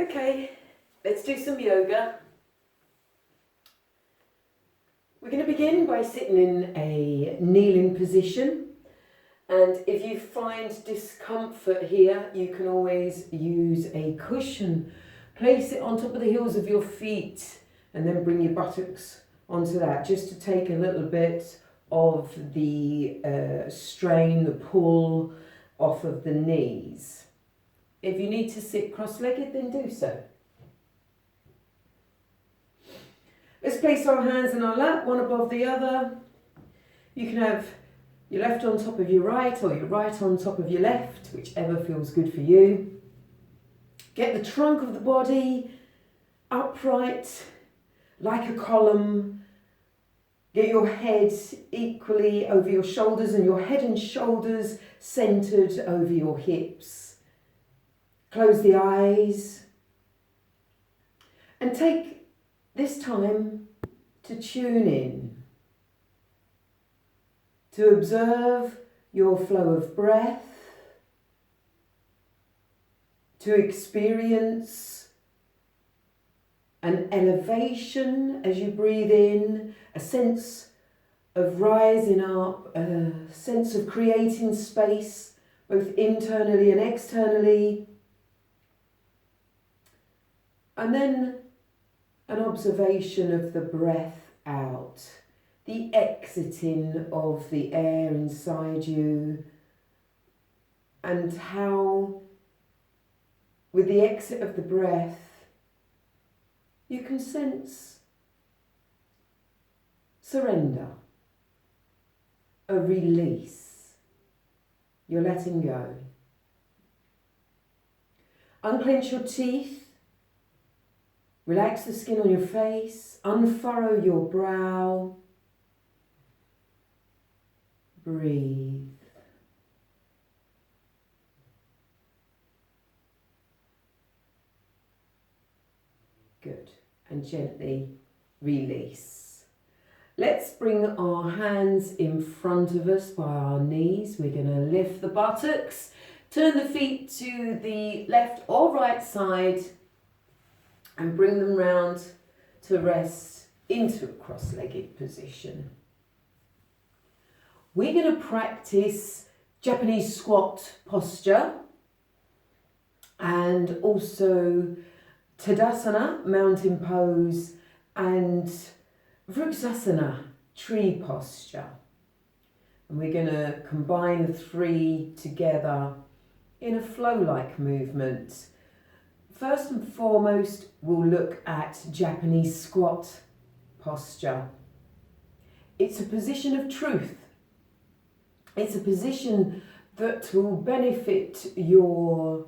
Okay, let's do some yoga. We're going to begin by sitting in a kneeling position, and if you find discomfort here, you can always use a cushion. Place it on top of the heels of your feet and then bring your buttocks onto that, just to take a little bit of the strain, the pull off of the knees. If you need to sit cross-legged, then do so. Let's place our hands in our lap, one above the other. You can have your left on top of your right or your right on top of your left, whichever feels good for you. Get the trunk of the body upright, like a column. Get your head equally over your shoulders and your head and shoulders centered over your hips. Close the eyes and take this time to tune in, to observe your flow of breath, to experience an elevation as you breathe in, a sense of rising up, a sense of creating space, both internally and externally. And then an observation of the breath out, the exiting of the air inside you, and how with the exit of the breath you can sense surrender, a release. You're letting go. Unclench your teeth. Relax the skin on your face. Unfurrow your brow. Breathe. Good. And gently release. Let's bring our hands in front of us by our knees. We're going to lift the buttocks. Turn the feet to the left or right side and bring them round to rest into a cross-legged position. We're going to practice Japanese squat posture and also Tadasana, mountain pose, and Vrksasana, tree posture. And we're going to combine the three together in a flow-like movement. First and foremost, we'll look at Japanese squat posture. It's a position of truth. It's a position that will benefit your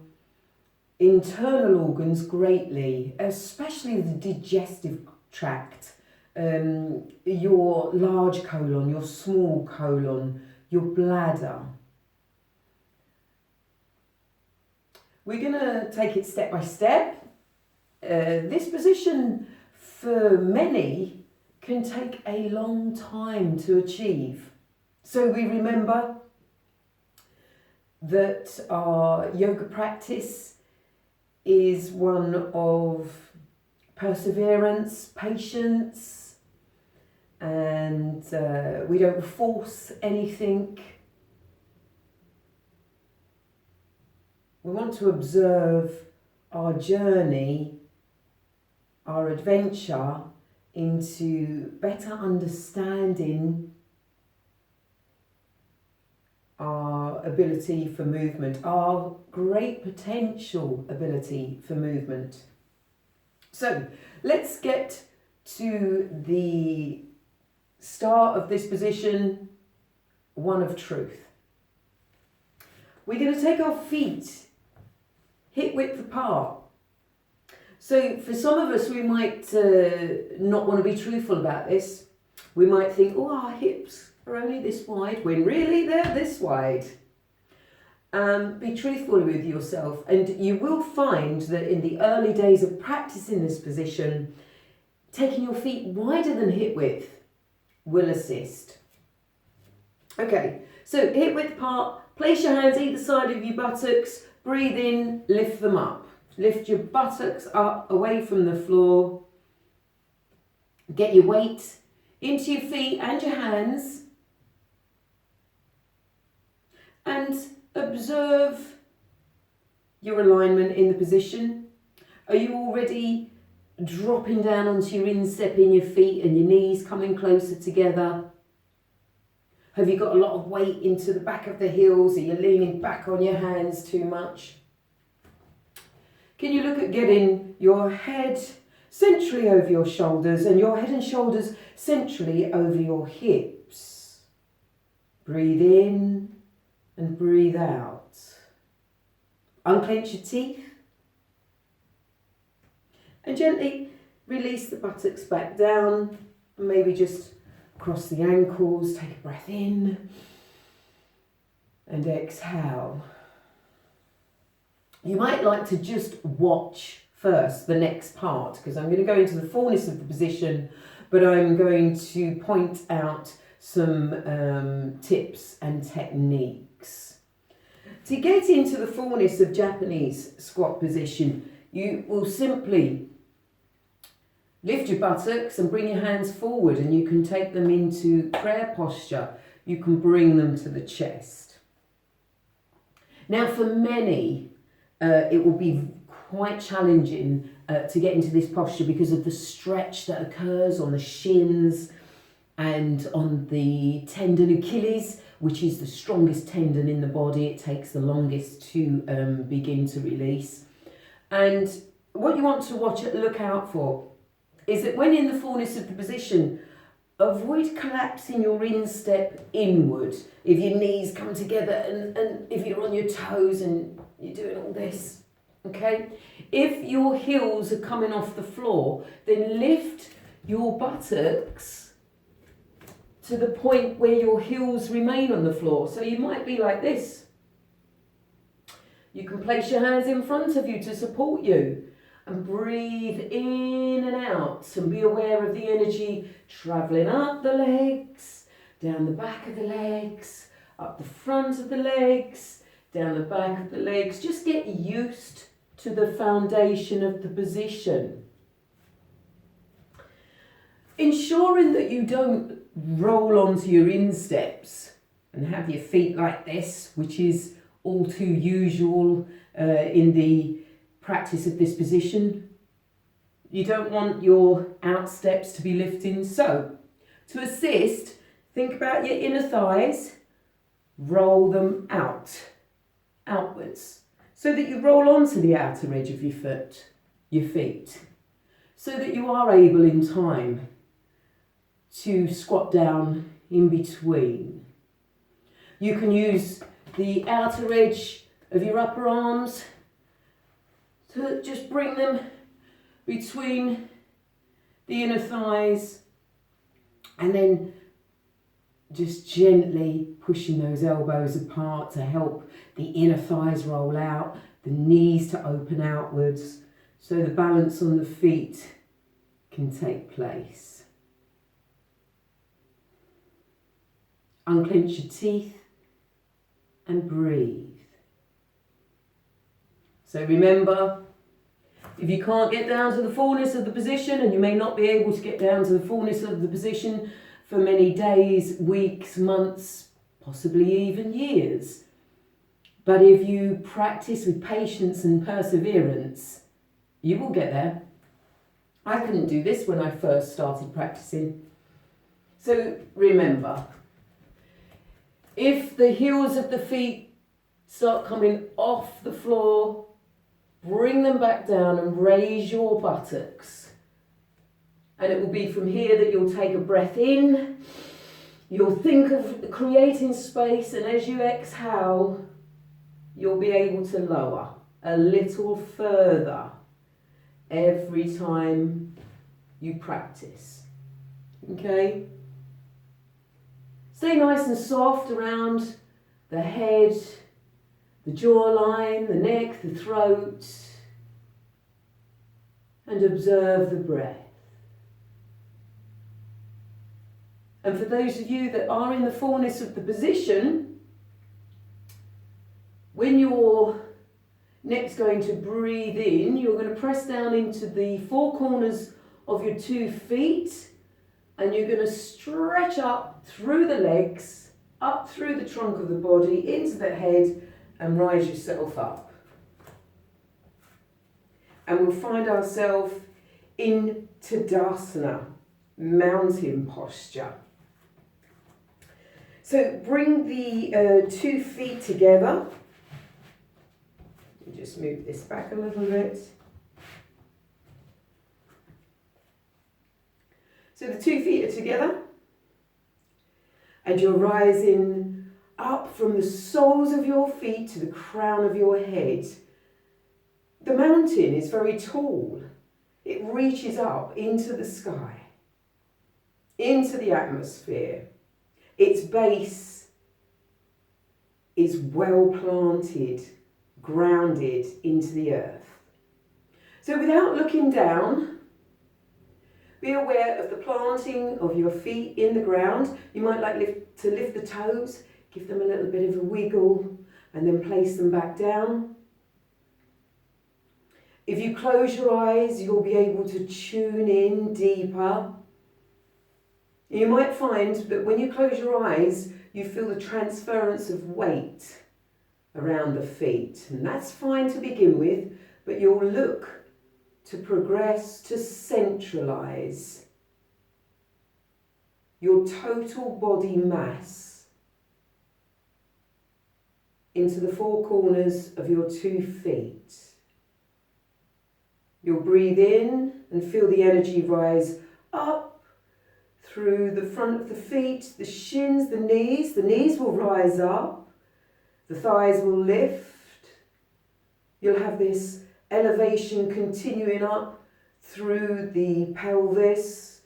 internal organs greatly, especially the digestive tract, your large colon, your small colon, your bladder. We're going to take it step by step. This position for many can take a long time to achieve. So we remember that our yoga practice is one of perseverance, patience, and we don't force anything. We want to observe our journey, our adventure into better understanding our ability for movement, our great potential ability for movement. So let's get to the start of this position, one of truth. We're going to take our feet hip width apart. So for some of us, we might not want to be truthful about this. We might think, oh, our hips are only this wide, when really they're this wide. Be truthful with yourself, and you will find that in the early days of practicing this position, taking your feet wider than hip width will assist. Okay, so hip width apart, place your hands either side of your buttocks, breathe in, lift them up. Lift your buttocks up away from the floor. Get your weight into your feet and your hands. And observe your alignment in the position. Are you already dropping down onto your instep in your feet and your knees coming closer together? Have you got a lot of weight into the back of the heels? Are you leaning back on your hands too much? Can you look at getting your head centrally over your shoulders and your head and shoulders centrally over your hips? Breathe in and breathe out. Unclench your teeth. And gently release the buttocks back down. And maybe just cross the ankles. Take a breath in. And exhale. You might like to just watch first the next part, because I'm going to go into the fullness of the position, but I'm going to point out some tips and techniques. To get into the fullness of Japanese squat position, you will simply lift your buttocks and bring your hands forward, and you can take them into prayer posture. You can bring them to the chest. Now for many, it will be quite challenging to get into this posture because of the stretch that occurs on the shins and on the tendon Achilles, which is the strongest tendon in the body. It takes the longest to begin to release. And what you want to look out for is that when in the fullness of the position, avoid collapsing your instep inward. If your knees come together and if you're on your toes and you're doing all this, okay? If your heels are coming off the floor, then lift your buttocks to the point where your heels remain on the floor. So you might be like this. You can place your hands in front of you to support you. And breathe in and out, and be aware of the energy travelling up the legs, down the back of the legs, up the front of the legs, down the back of the legs. Just get used to the foundation of the position. Ensuring that you don't roll onto your insteps and have your feet like this, which is all too usual in the practice of this position. You don't want your outsteps to be lifting. So, to assist, think about your inner thighs, roll them outwards, so that you roll onto the outer edge of your feet, so that you are able in time to squat down in between. You can use the outer edge of your upper arms to just bring them between the inner thighs, and then just gently pushing those elbows apart to help the inner thighs roll out, the knees to open outwards, so the balance on the feet can take place. Unclench your teeth and breathe. So remember, if you can't get down to the fullness of the position, and you may not be able to get down to the fullness of the position for many days, weeks, months, possibly even years, but if you practice with patience and perseverance, you will get there. I couldn't do this when I first started practicing. So remember, if the heels of the feet start coming off the floor, bring them back down and raise your buttocks. And it will be from here that you'll take a breath in. You'll think of creating space, and as you exhale, you'll be able to lower a little further every time you practice. Okay? Stay nice and soft around the head, the jawline, the neck, the throat, and observe the breath. And for those of you that are in the fullness of the position, when you're Next, going to breathe in. You're going to press down into the four corners of your 2 feet, and you're going to stretch up through the legs, up through the trunk of the body, into the head, and rise yourself up. And we'll find ourselves in Tadasana, mountain posture. So bring the 2 feet together. Just move this back a little bit. So the 2 feet are together, and you're rising up from the soles of your feet to the crown of your head. The mountain is very tall. It reaches up into the sky, into the atmosphere. Its base is well planted, grounded into the earth. So without looking down, be aware of the planting of your feet in the ground. You might like to lift the toes, give them a little bit of a wiggle, and then place them back down. If you close your eyes, you'll be able to tune in deeper. You might find that when you close your eyes, you feel the transference of weight around the feet. And that's fine to begin with, but you'll look to progress to centralize your total body mass into the four corners of your 2 feet. You'll breathe in and feel the energy rise up through the front of the feet, the shins, the knees. The knees will rise up, the thighs will lift. You'll have this elevation continuing up through the pelvis,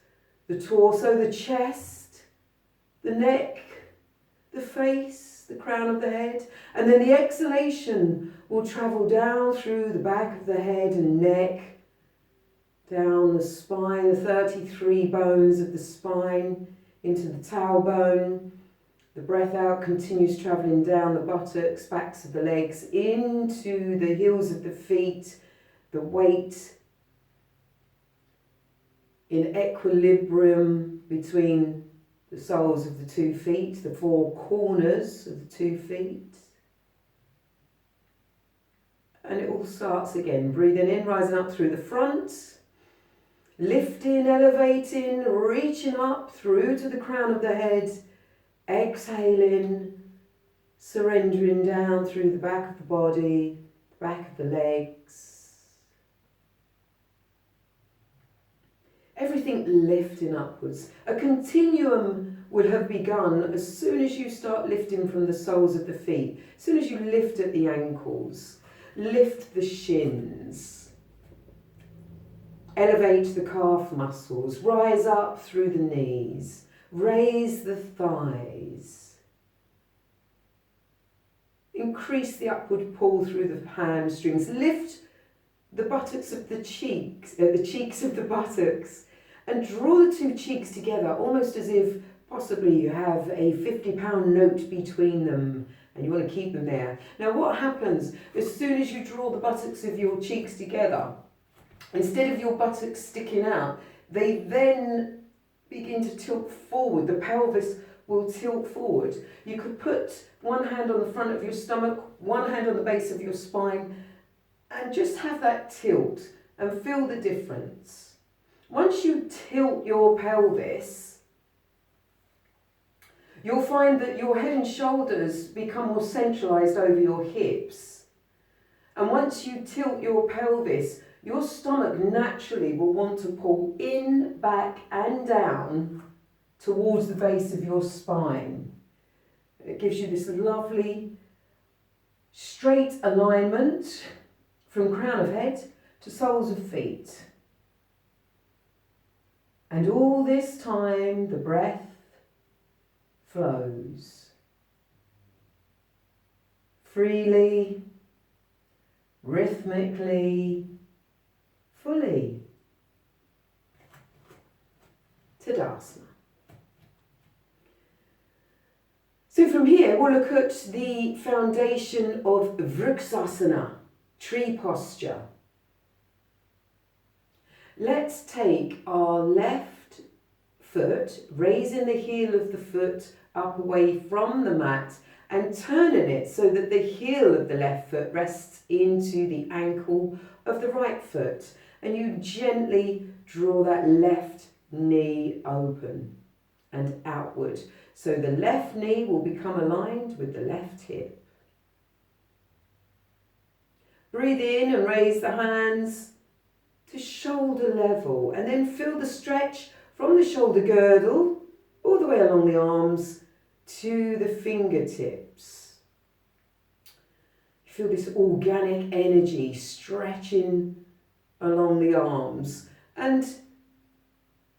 the torso, the chest, the neck, the face, the crown of the head. And then the exhalation will travel down through the back of the head and neck, down the spine, the 33 bones of the spine, into the tailbone. The breath out continues travelling down the buttocks, backs of the legs, into the heels of the feet, the weight in equilibrium between the soles of the 2 feet, the four corners of the 2 feet. And it all starts again, breathing in, rising up through the front, lifting, elevating, reaching up through to the crown of the head, exhaling, surrendering down through the back of the body, the back of the legs. Everything lifting upwards. A continuum would have begun as soon as you start lifting from the soles of the feet. As soon as you lift at the ankles, lift the shins, elevate the calf muscles, rise up through the knees, raise the thighs, increase the upward pull through the hamstrings, lift the buttocks of the cheeks of the buttocks, and draw the 2 cheeks together, almost as if possibly you have a £50 note between them and you want to keep them there. Now what happens as soon as you draw the buttocks of your cheeks together, instead of your buttocks sticking out, they then begin to tilt forward. The pelvis will tilt forward. You could put one hand on the front of your stomach, one hand on the base of your spine, and just have that tilt and feel the difference. Once you tilt your pelvis, you'll find that your head and shoulders become more centralised over your hips. And once you tilt your pelvis, your stomach naturally will want to pull in, back and down towards the base of your spine. It gives you this lovely straight alignment from crown of head to soles of feet. And all this time the breath flows freely, rhythmically, fully. Tadasana. So from here we'll look at the foundation of Vrksasana. tree posture. Let's take our left foot, raising the heel of the foot up away from the mat and turning it so that the heel of the left foot rests into the ankle of the right foot. And you gently draw that left knee open and outward. So the left knee will become aligned with the left hip. Breathe in and raise the hands to shoulder level, and then feel the stretch from the shoulder girdle all the way along the arms to the fingertips. Feel this organic energy stretching along the arms, and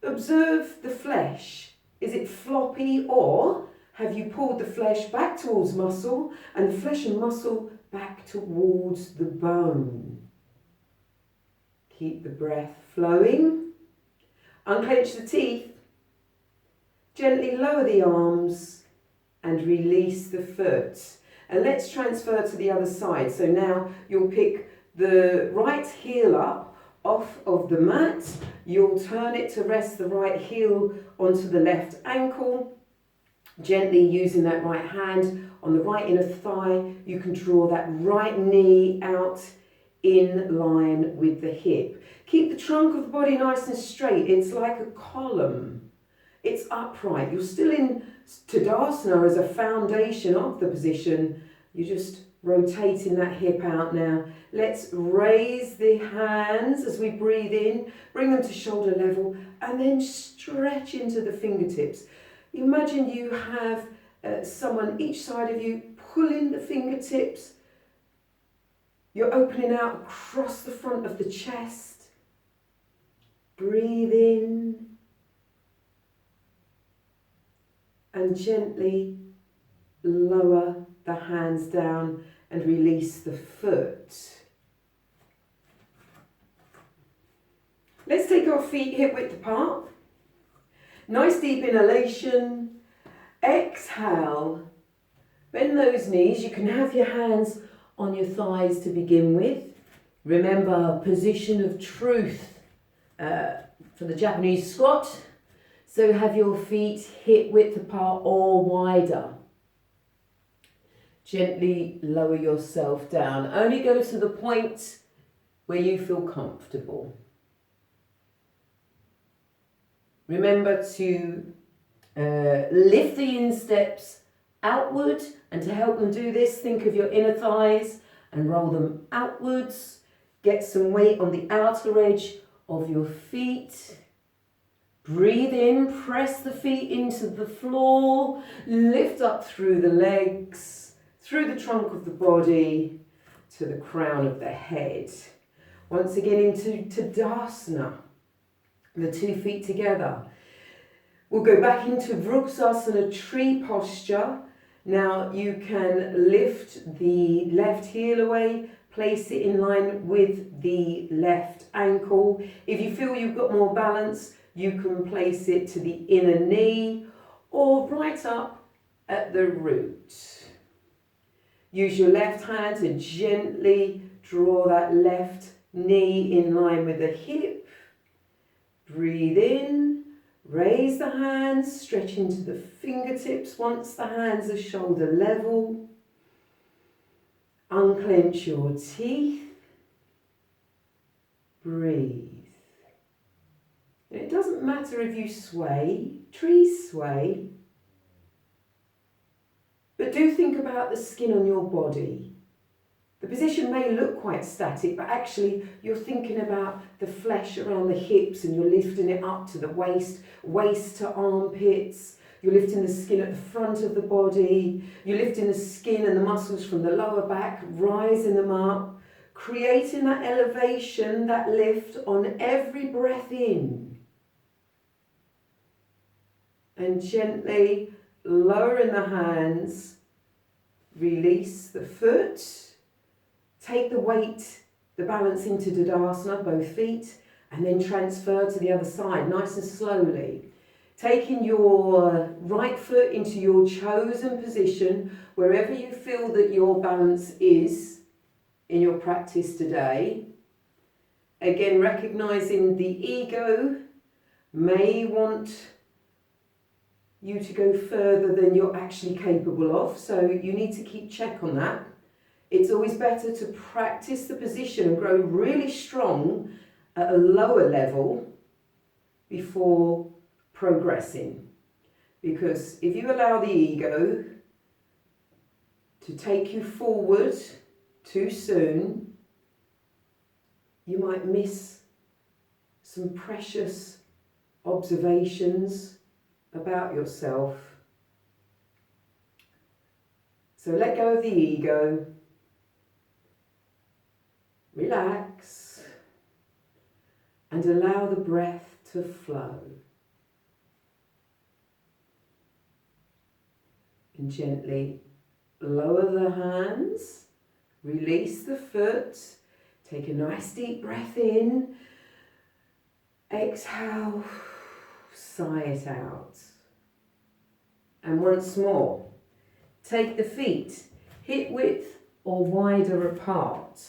observe the flesh. Is it floppy, or have you pulled the flesh back towards muscle and the flesh and muscle back towards the bone? Keep the breath flowing. Unclench the teeth. Gently lower the arms and release the foot. And let's transfer to the other side. So now you'll pick the right heel up off of the mat. You'll turn it to rest the right heel onto the left ankle. Gently using that right hand on the right inner thigh, you can draw that right knee out in line with the hip. Keep the trunk of the body nice and straight. It's like a column. It's upright. You're still in Tadasana as a foundation of the position. You're just rotating that hip out now. Let's raise the hands as we breathe in. Bring them to shoulder level and then stretch into the fingertips. Imagine you have someone each side of you pulling the fingertips. You're opening out across the front of the chest. Breathe in and gently lower the hands down and release the foot. Let's take our feet hip width apart. Nice deep inhalation. Exhale. Bend those knees. You can have your hands on your thighs to begin with. Remember, position of truth for the Japanese squat. So have your feet hip width apart or wider. Gently lower yourself down. Only go to the point where you feel comfortable. Remember to lift the insteps outward, and to help them do this, think of your inner thighs and roll them outwards. Get some weight on the outer edge of your feet. Breathe in, press the feet into the floor, lift up through the legs, through the trunk of the body to the crown of the head. Once again into Tadasana, the 2 feet together. We'll go back into Vrksasana tree posture. Now you can lift the left heel away, place it in line with the left ankle. If you feel you've got more balance, you can place it to the inner knee or right up at the root. Use your left hand to gently draw that left knee in line with the hip. Breathe in, raise the hands, stretch into the fingertips once the hands are shoulder level. Unclench your teeth. Breathe. And it doesn't matter if you sway, trees sway, but do think about the skin on your body. The position may look quite static, but actually you're thinking about the flesh around the hips and you're lifting it up to the waist, waist to armpits. You're lifting the skin at the front of the body. You're lifting the skin and the muscles from the lower back, rising them up, creating that elevation, that lift on every breath in. And gently lowering the hands, release the foot. Take the weight, the balance into Tadasana, both feet, and then transfer to the other side, nice and slowly. Taking your right foot into your chosen position, wherever you feel that your balance is. in your practice today. Again, recognizing the ego may want you to go further than you're actually capable of, so you need to keep check on that. It's always better to practice the position and grow really strong at a lower level before progressing. Because if you allow the ego to take you forward too soon, you might miss some precious observations about yourself. So let go of the ego, relax, and allow the breath to flow. And gently lower the hands, release the foot, take a nice deep breath in, exhale, sigh it out. And once more, take the feet hip width or wider apart.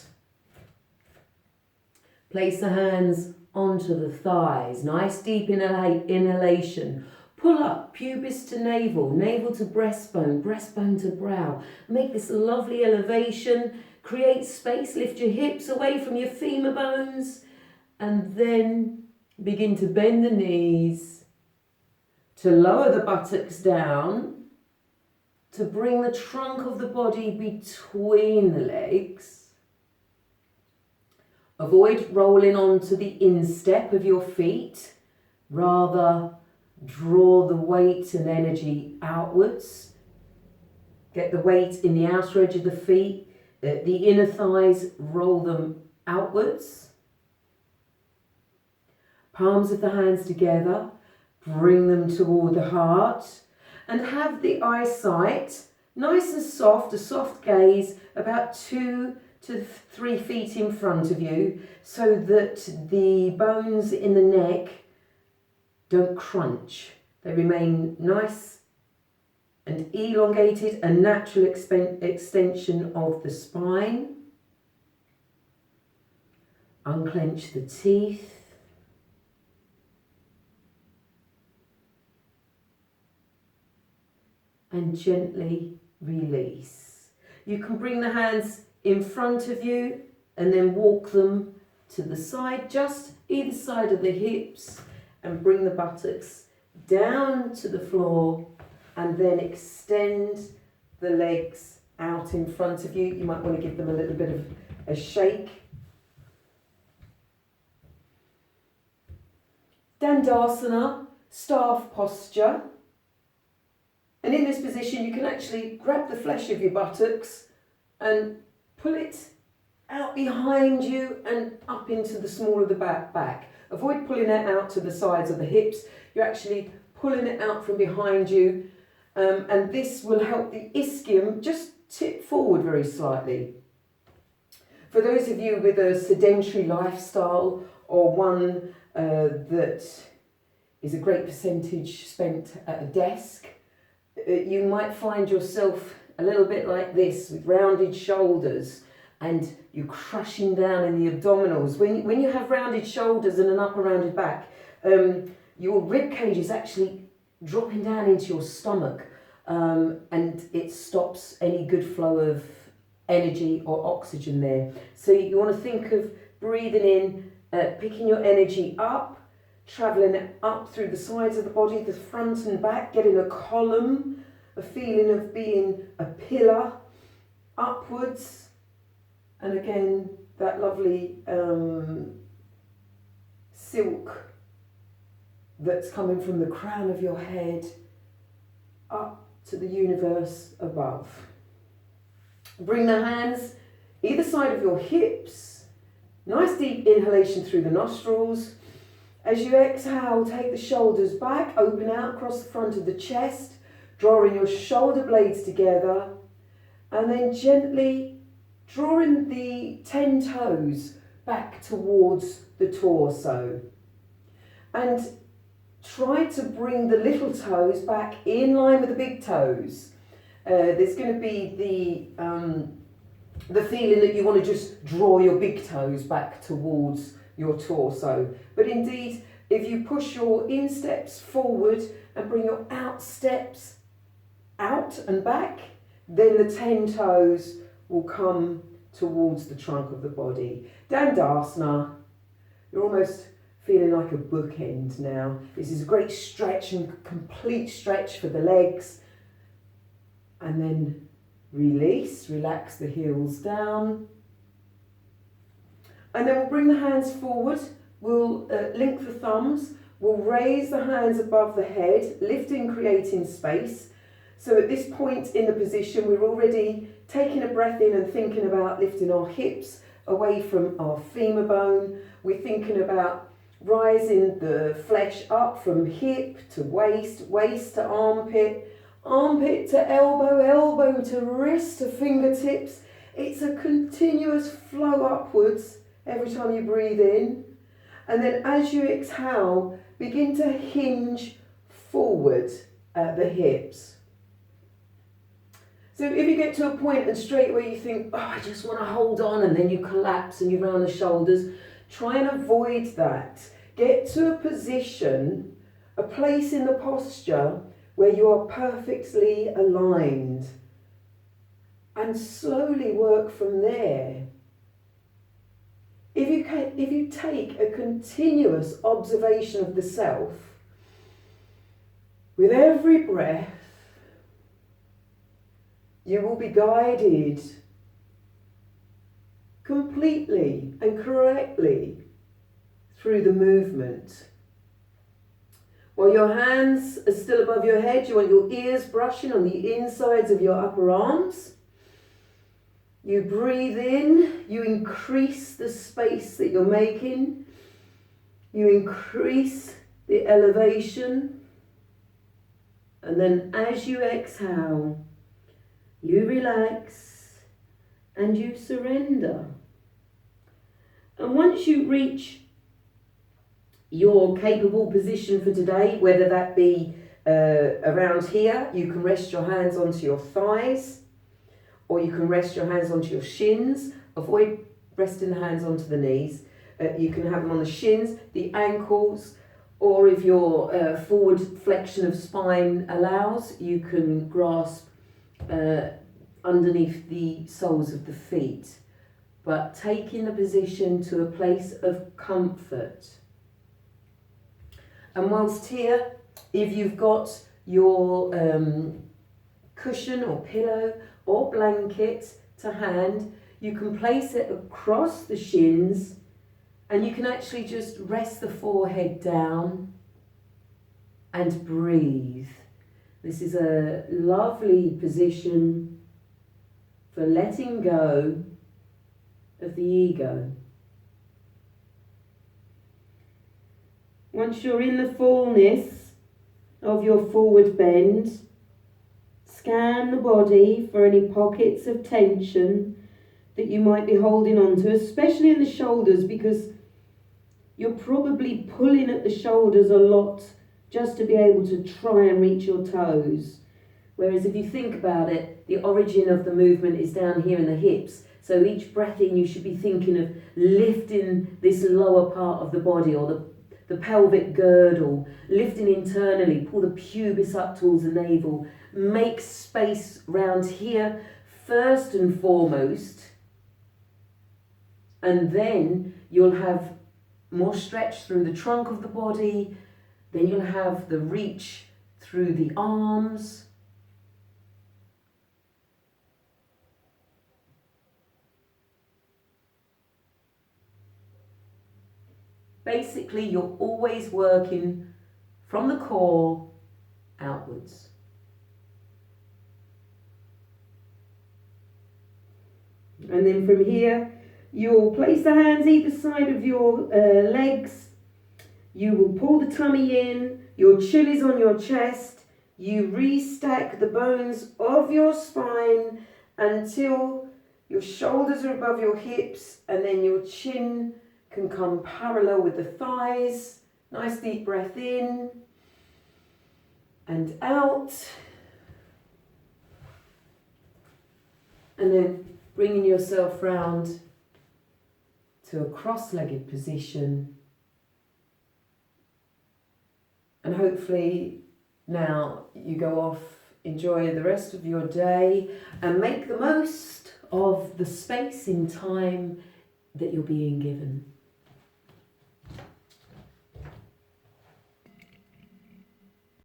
Place the hands onto the thighs, nice deep inhalation. Pull up, pubis to navel, navel to breastbone, breastbone to brow. Make this lovely elevation, create space, lift your hips away from your femur bones, and then begin to bend the knees, to lower the buttocks down, to bring the trunk of the body between the legs. Avoid rolling onto the instep of your feet, rather draw the weight and energy outwards. Get the weight in the outer edge of the feet, the inner thighs, roll them outwards. Palms of the hands together, bring them toward the heart, and have the eyesight nice and soft, a soft gaze about 2 to 3 feet in front of you, so that the bones in the neck don't crunch. They remain nice and elongated, a natural extension of the spine. Unclench the teeth. And gently release. You can bring the hands in front of you and then walk them to the side, just either side of the hips, and bring the buttocks down to the floor, and then extend the legs out in front of you. You might want to give them a little bit of a shake. Tadasana, staff posture. And in this position, you can actually grab the flesh of your buttocks and pull it out behind you and up into the small of the back. Avoid pulling it out to the sides of the hips. You're actually pulling it out from behind you, and this will help the ischium just tip forward very slightly. For those of you with a sedentary lifestyle, or one that is a great percentage spent at a desk, you might find yourself a little bit like this, with rounded shoulders, and you're crushing down in the abdominals. When you have rounded shoulders and an upper rounded back, your rib cage is actually dropping down into your stomach, and it stops any good flow of energy or oxygen there. So you want to think of breathing in, picking your energy up, travelling it up through the sides of the body, the front and back, getting a column, a feeling of being a pillar upwards. And again, that lovely silk that's coming from the crown of your head up to the universe above. Bring the hands either side of your hips. Nice deep inhalation through the nostrils. As you exhale, take the shoulders back, open out across the front of the chest, drawing your shoulder blades together, and then gently drawing the 10 toes back towards the torso. And try to bring the little toes back in line with the big toes. There's going to be the feeling that you want to just draw your big toes back towards your torso. But indeed, if you push your insteps forward and bring your out steps out and back, then the 10 toes will come towards the trunk of the body. Dandasana, you're almost feeling like a bookend now. This is a great stretch and complete stretch for the legs. And then release, relax the heels down. And then we'll bring the hands forward. We'll link the thumbs. We'll raise the hands above the head, lifting, creating space. So at this point in the position, we're already taking a breath in and thinking about lifting our hips away from our femur bone. We're thinking about rising the flesh up from hip to waist, waist to armpit, armpit to elbow, elbow to wrist to fingertips. It's a continuous flow upwards every time you breathe in. And then as you exhale, begin to hinge forward at the hips. So if you get to a point and straight away you think, oh, I just want to hold on, and then you collapse and you round the shoulders, try and avoid that. Get to a position, a place in the posture where you are perfectly aligned, and slowly work from there. If you take a continuous observation of the self, with every breath, you will be guided completely and correctly through the movement. While your hands are still above your head, you want your ears brushing on the insides of your upper arms. You breathe in, you increase the space that you're making. You increase the elevation. And then as you exhale, you relax and you surrender. And once you reach your capable position for today, whether that be around here, you can rest your hands onto your thighs, or you can rest your hands onto your shins. Avoid resting the hands onto the knees. You can have them on the shins, the ankles, or if your forward flexion of spine allows, you can grasp underneath the soles of the feet. But taking the position to a place of comfort. And whilst here, if you've got your cushion or pillow or blanket to hand, you can place it across the shins, and you can actually just rest the forehead down and breathe. This is a lovely position for letting go of the ego. Once you're in the fullness of your forward bend, scan the body for any pockets of tension that you might be holding on to, especially in the shoulders, because you're probably pulling at the shoulders a lot just to be able to try and reach your toes. Whereas if you think about it, the origin of the movement is down here in the hips. So each breath in, you should be thinking of lifting this lower part of the body, or the pelvic girdle, lifting internally, pull the pubis up towards the navel, make space round here first and foremost, and then you'll have more stretch through the trunk of the body, then you'll have the reach through the arms. Basically, you're always working from the core outwards. And then from here, you'll place the hands either side of your legs. You will pull the tummy in, your chin is on your chest. You restack the bones of your spine until your shoulders are above your hips, and then your chin can come parallel with the thighs. Nice deep breath in and out. And then bringing yourself round to a cross-legged position. And hopefully now you go off, enjoy the rest of your day and make the most of the space in time that you're being given.